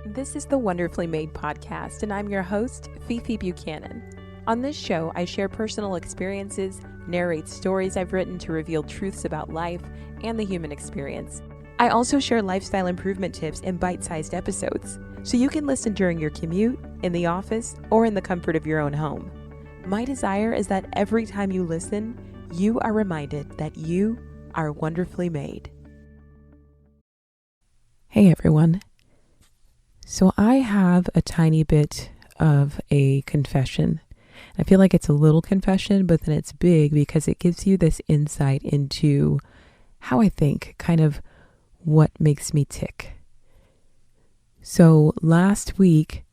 This is the Wonderfully Made podcast, and I'm your host, Fifi Buchanan. On this show, I share personal experiences, narrate stories I've written to reveal truths about life and the human experience. I also share lifestyle improvement tips in bite-sized episodes, so you can listen during your commute, in the office, or in the comfort of your own home. My desire is that every time you listen, you are reminded that you are wonderfully made. Hey everyone. So I have a tiny bit of a confession. I feel like it's a little confession, but then it's big because it gives you this insight into how I think, kind of what makes me tick. So last week,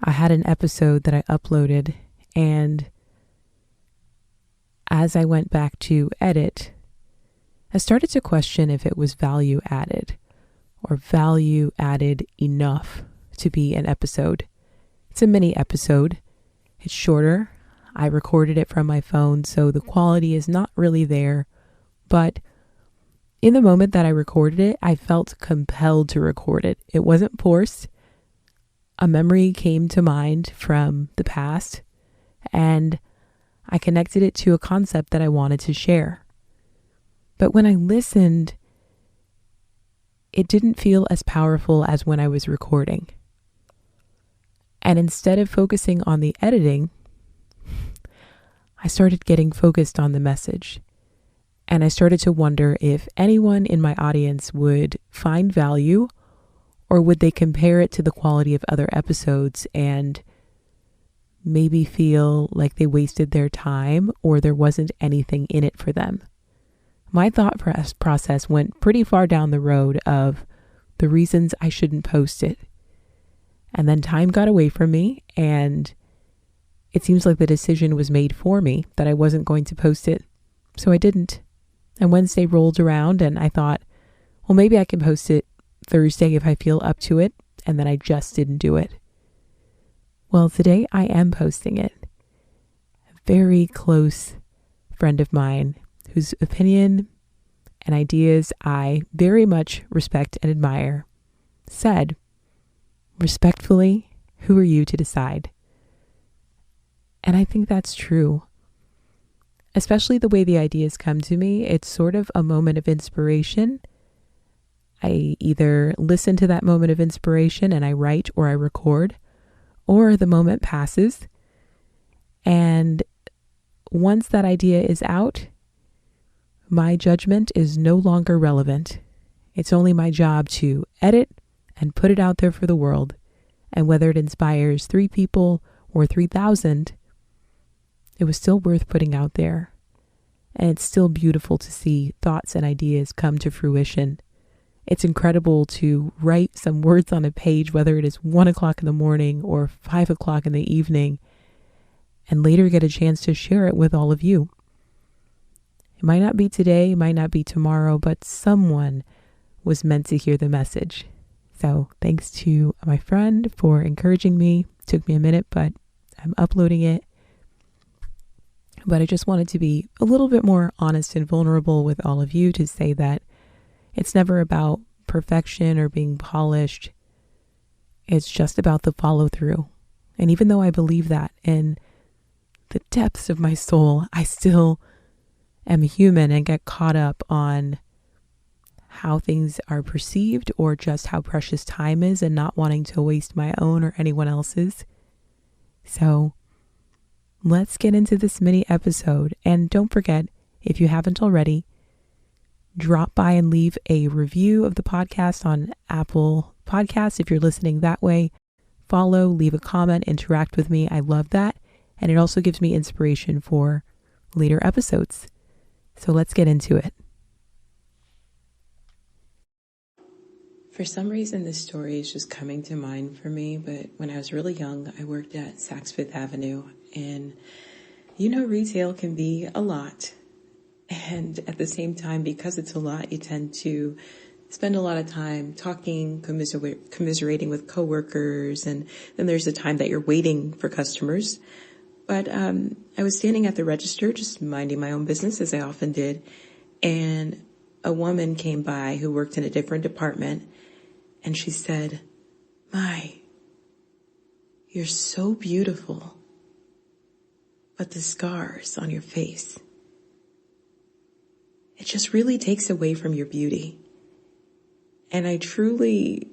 I had an episode that I uploaded, and as I went back to edit, I started to question if it was value added or value added enough to be an episode. It's a mini episode. It's shorter. I recorded it from my phone, so the quality is not really there. But in the moment that I recorded it, I felt compelled to record it. It wasn't forced. A memory came to mind from the past, and I connected it to a concept that I wanted to share. But when I listened, it didn't feel as powerful as when I was recording. And instead of focusing on the editing, I started getting focused on the message. And I started to wonder if anyone in my audience would find value, or would they compare it to the quality of other episodes and maybe feel like they wasted their time or there wasn't anything in it for them. My thought process went pretty far down the road of the reasons I shouldn't post it. And then time got away from me, and it seems like the decision was made for me that I wasn't going to post it. So I didn't. And Wednesday rolled around, and I thought, well, maybe I can post it Thursday if I feel up to it. And then I just didn't do it. Well, today I am posting it. A very close friend of mine whose opinion and ideas I very much respect and admire, said, respectfully, who are you to decide? And I think that's true. Especially the way the ideas come to me, it's sort of a moment of inspiration. I either listen to that moment of inspiration and I write or I record, or the moment passes. And once that idea is out, my judgment is no longer relevant. It's only my job to edit and put it out there for the world. And whether it inspires 3 people or 3,000, it was still worth putting out there. And it's still beautiful to see thoughts and ideas come to fruition. It's incredible to write some words on a page, whether it is 1 o'clock in the morning or 5 o'clock in the evening, and later get a chance to share it with all of you. It might not be today, it might not be tomorrow, but someone was meant to hear the message. So thanks to my friend for encouraging me. It took me a minute, but I'm uploading it. But I just wanted to be a little bit more honest and vulnerable with all of you to say that it's never about perfection or being polished. It's just about the follow through. And even though I believe that in the depths of my soul, I still am human and get caught up on how things are perceived or just how precious time is and not wanting to waste my own or anyone else's. So let's get into this mini episode. And don't forget, if you haven't already, drop by and leave a review of the podcast on Apple Podcasts if you're listening that way. Follow, leave a comment, interact with me. I love that. And it also gives me inspiration for later episodes. So let's get into it. For some reason, this story is just coming to mind for me. But when I was really young, I worked at Saks Fifth Avenue. And retail can be a lot. And at the same time, because it's a lot, you tend to spend a lot of time talking, commiserating with coworkers. And then there's the time that you're waiting for customers. But I was standing at the register, just minding my own business, as I often did. And a woman came by who worked in a different department. And she said, My, you're so beautiful. But the scars on your face, it just really takes away from your beauty. And I truly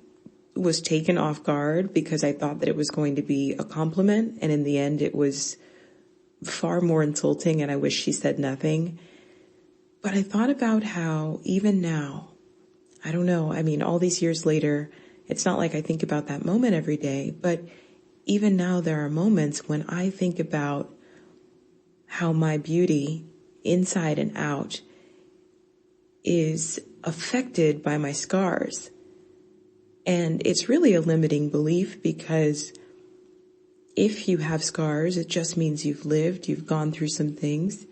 was taken off guard because I thought that it was going to be a compliment. And in the end, it was far more insulting, and I wish she said nothing. But I thought about how even now, I don't know, I mean, all these years later, it's not like I think about that moment every day, but even now there are moments when I think about how my beauty, inside and out, is affected by my scars. And it's really a limiting belief, because if you have scars, it just means you've lived, you've gone through some things.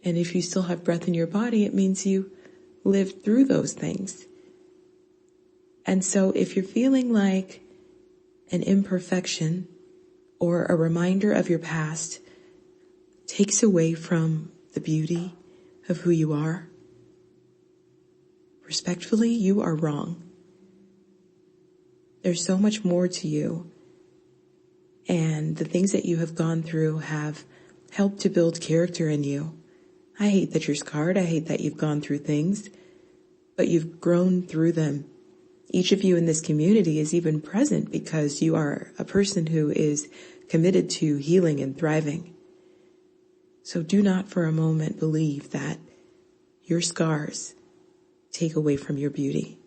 And if you still have breath in your body, it means you lived through those things. And so if you're feeling like an imperfection or a reminder of your past takes away from the beauty of who you are, respectfully, you are wrong. There's so much more to you. And the things that you have gone through have helped to build character in you. I hate that you're scarred. I hate that you've gone through things, but you've grown through them. Each of you in this community is even present because you are a person who is committed to healing and thriving. So do not for a moment believe that your scars take away from your beauty.